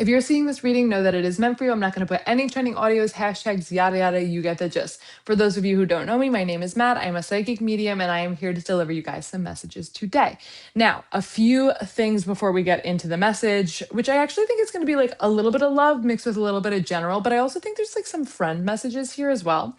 If you're seeing this reading, know that it is meant for you. I'm not going to put any trending audios, hashtags, yada, yada. You get the gist. For those of you who don't know me, my name is Matt. I'm a psychic medium, and I am here to deliver you guys some messages today. Now, a few things before we get into the message, which I actually think is going to be like a little bit of love mixed with a little bit of general, but I also think there's like some friend messages here as well.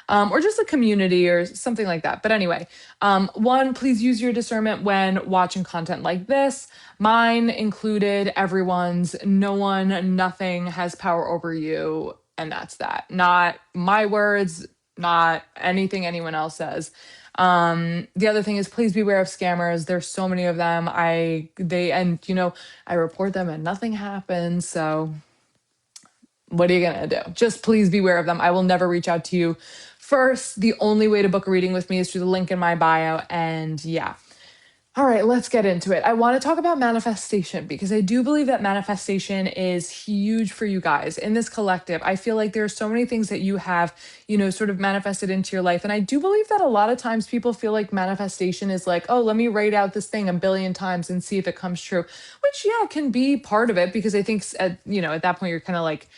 Or just a community or something like that. But anyway, one, please use your discernment when watching content like this. Mine included, everyone's, no one, nothing has power over you. And that's that. Not my words, not anything anyone else says. The other thing is please beware of scammers. There's so many of them. I report them and nothing happens. So what are you going to do? Just please beware of them. I will never reach out to you first. The only way to book a reading with me is through the link in my bio. And yeah. All right, let's get into it. I want to talk about manifestation because I do believe that manifestation is huge for you guys in this collective. I feel like there are so many things that you have, sort of manifested into your life. And I do believe that a lot of times people feel like manifestation is like, oh, let me write out this thing a billion times and see if it comes true, which, yeah, can be part of it because I think, at that point, you're kind of like,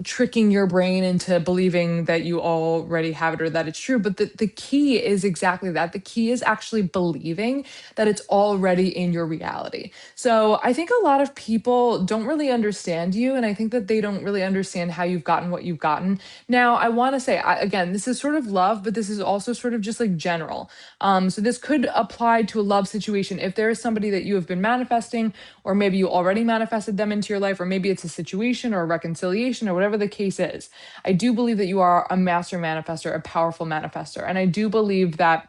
tricking your brain into believing that you already have it or that it's true. But the key is exactly that. The key is actually believing that it's already in your reality. So I think a lot of people don't really understand you. And I think that they don't really understand how you've gotten what you've gotten. Now, I want to say, again, this is sort of love, but this is also sort of just like general. So this could apply to a love situation. If there is somebody that you have been manifesting, or maybe you already manifested them into your life, or maybe it's a situation or a reconciliation or whatever the case is, I do believe that you are a master manifester, a powerful manifester. And I do believe that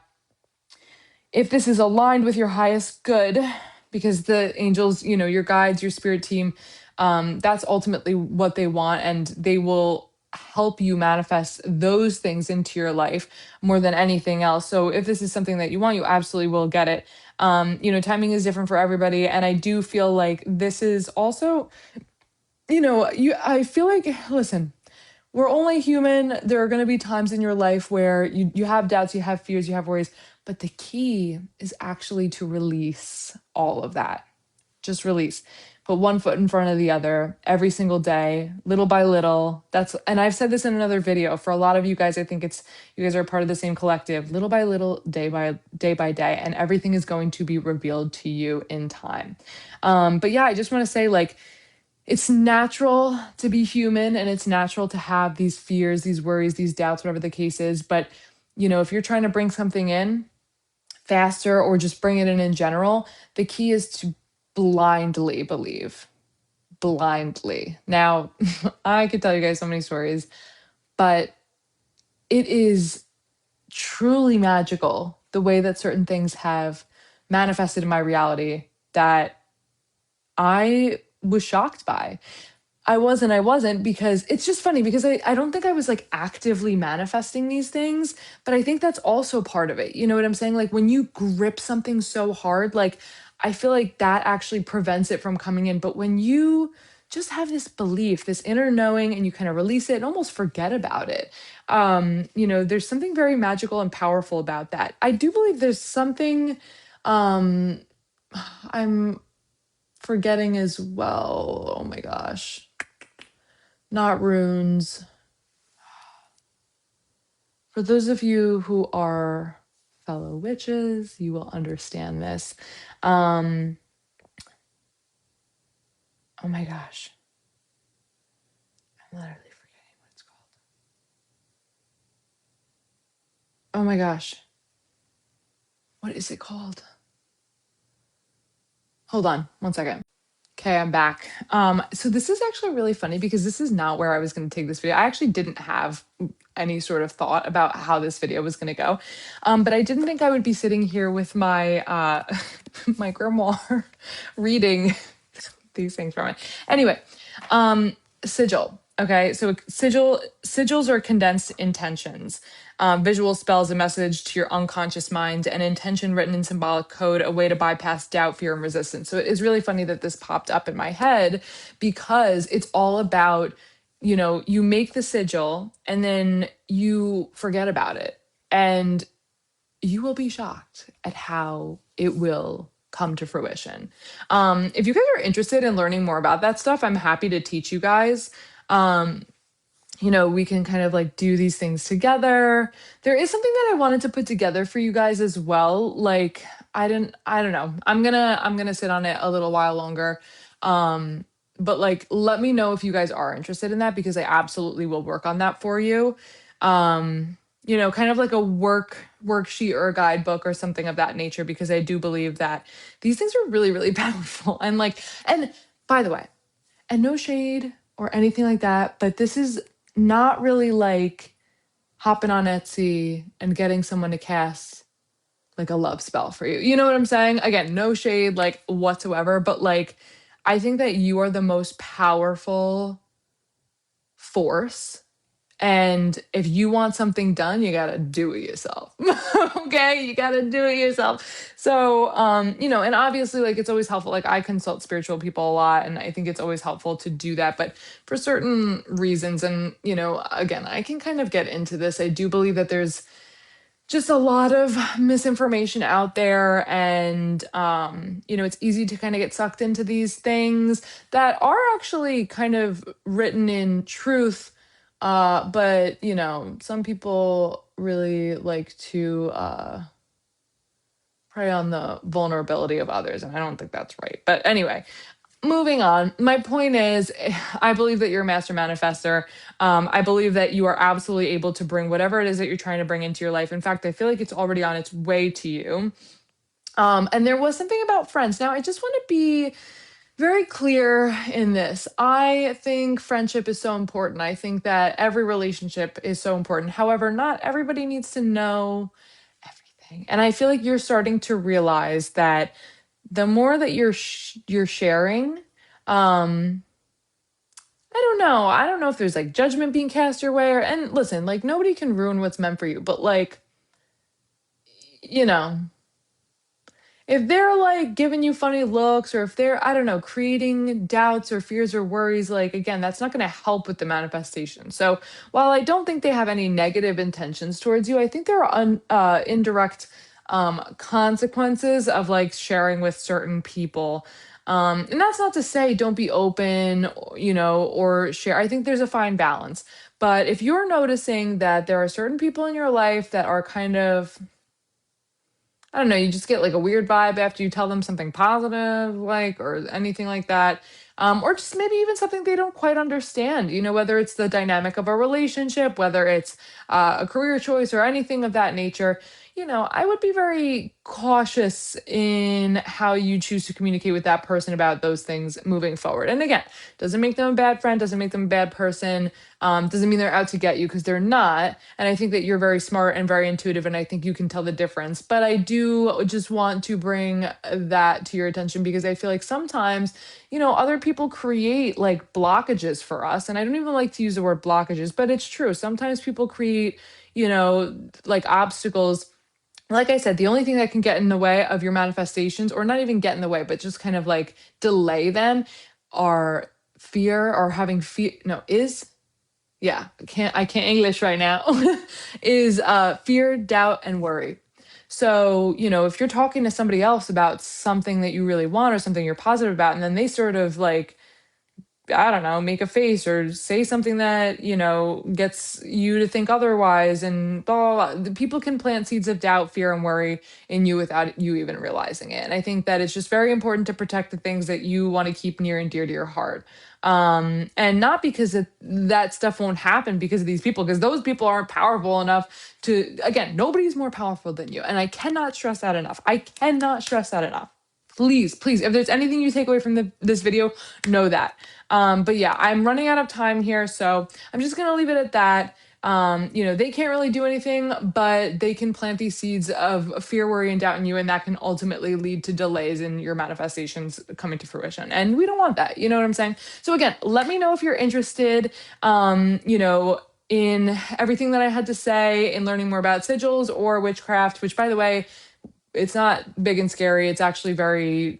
if this is aligned with your highest good, because the angels, your guides, your spirit team, that's ultimately what they want, and they will help you manifest those things into your life more than anything else. So if this is something that you want, you absolutely will get it. Timing is different for everybody, and I do feel like this is also, I feel like, listen, we're only human. There are going to be times in your life where you have doubts, you have fears, you have worries, but the key is actually to release all of that. Just release. Put one foot in front of the other every single day, little by little. And I've said this in another video. For a lot of you guys, I think you guys are part of the same collective, little by little, day by day, and everything is going to be revealed to you in time. But yeah, I just want to say, like, it's natural to be human and it's natural to have these fears, these worries, these doubts, whatever the case is. But, if you're trying to bring something in faster or just bring it in general, the key is to blindly believe. Blindly. Now, I could tell you guys so many stories, but it is truly magical the way that certain things have manifested in my reality that I was shocked by. I wasn't because it's just funny because I don't think I was like actively manifesting these things, but I think that's also part of it. You know what I'm saying? Like when you grip something so hard, like I feel like that actually prevents it from coming in. But when you just have this belief, this inner knowing, and you kind of release it and almost forget about it, there's something very magical and powerful about that. I do believe there's something um I'm forgetting as well. Oh my gosh. Not runes. For those of you who are fellow witches, you will understand this. Um, oh my gosh. I'm literally forgetting what it's called. Oh my gosh. What is it called? Hold on one second. Okay, I'm back. So this is actually really funny because this is not where I was going to take this video. I actually didn't have any sort of thought about how this video was going to go. But I didn't think I would be sitting here with my my grimoire reading these things from it. Anyway, sigil. Okay, so sigils are condensed intentions. Visual spells a message to your unconscious mind, an intention written in symbolic code, a way to bypass doubt, fear, and resistance. So it is really funny that this popped up in my head because it's all about, you make the sigil and then you forget about it. And you will be shocked at how it will come to fruition. If you guys are interested in learning more about that stuff, I'm happy to teach you guys. Um, we can kind of like do these things together. There is something that I wanted to put together for you guys as well. Like I don't know. I'm gonna sit on it a little while longer. Um, but like let me know if you guys are interested in that because I absolutely will work on that for you. Kind of like a worksheet or a guidebook or something of that nature because I do believe that these things are really, really powerful. And by the way, and no shade or anything like that, but this is not really like hopping on Etsy and getting someone to cast like a love spell for you. You know what I'm saying? Again, no shade like whatsoever, but like I think that you are the most powerful force. And if you want something done, you got to do it yourself. Okay? You got to do it yourself. So, and obviously, like, it's always helpful. Like, I consult spiritual people a lot, and I think it's always helpful to do that. But for certain reasons, and, again, I can kind of get into this. I do believe that there's just a lot of misinformation out there and it's easy to kind of get sucked into these things that are actually kind of written in truth, but some people really like to prey on the vulnerability of others, and I don't think that's right. But anyway, moving on. My point is, I believe that you're a master manifester. I believe that you are absolutely able to bring whatever it is that you're trying to bring into your life. In fact, I feel like it's already on its way to you. And there was something about friends. Now, I just want to be very clear in this. I think friendship is so important. I think that every relationship is so important. However, not everybody needs to know everything. And I feel like you're starting to realize that the more that you're sharing, um I don't know if there's like judgment being cast your way, and listen, like nobody can ruin what's meant for you, but like you know if they're like giving you funny looks, or if they're, I don't know, creating doubts or fears or worries, like again, that's not going to help with the manifestation. So while I don't think they have any negative intentions towards you, I think there are indirect consequences of like sharing with certain people. And that's not to say don't be open, or share. I think there's a fine balance. But if you're noticing that there are certain people in your life that are kind of, I don't know, you just get like a weird vibe after you tell them something positive, like, or anything like that. Or just maybe even something they don't quite understand, whether it's the dynamic of a relationship, whether it's a career choice or anything of that nature. I would be very cautious in how you choose to communicate with that person about those things moving forward. And again, doesn't make them a bad friend, doesn't make them a bad person, doesn't mean they're out to get you because they're not. And I think that you're very smart and very intuitive, and I think you can tell the difference. But I do just want to bring that to your attention because I feel like sometimes, other people create like blockages for us. And I don't even like to use the word blockages, but it's true. Sometimes people create, like obstacles. Like I said, the only thing that can get in the way of your manifestations, or not even get in the way, but just kind of like delay them, are fear or having fear. No, is yeah, I can't English right now. Is fear, doubt, and worry. So, if you're talking to somebody else about something that you really want or something you're positive about, and then they sort of like, I don't know, make a face or say something that, gets you to think otherwise, and blah, blah, blah. The people can plant seeds of doubt, fear, and worry in you without you even realizing it. And I think that it's just very important to protect the things that you want to keep near and dear to your heart. And not because that stuff won't happen because of these people, because those people aren't powerful enough to, again, nobody's more powerful than you. And I cannot stress that enough. I cannot stress that enough. Please, please, if there's anything you take away from this video, know that. But yeah, I'm running out of time here, so I'm just gonna leave it at that. They can't really do anything, but they can plant these seeds of fear, worry, and doubt in you, and that can ultimately lead to delays in your manifestations coming to fruition. And we don't want that. You know what I'm saying? So again, let me know if you're interested. In everything that I had to say, in learning more about sigils or witchcraft, which, by the way, it's not big and scary. It's actually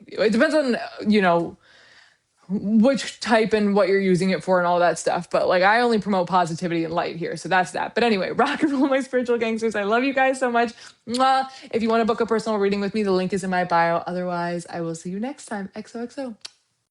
it depends on, which type and what you're using it for and all that stuff. But like, I only promote positivity and light here. So that's that. But anyway, rock and roll, my spiritual gangsters. I love you guys so much. Mwah. If you want to book a personal reading with me, the link is in my bio. Otherwise, I will see you next time. XOXO.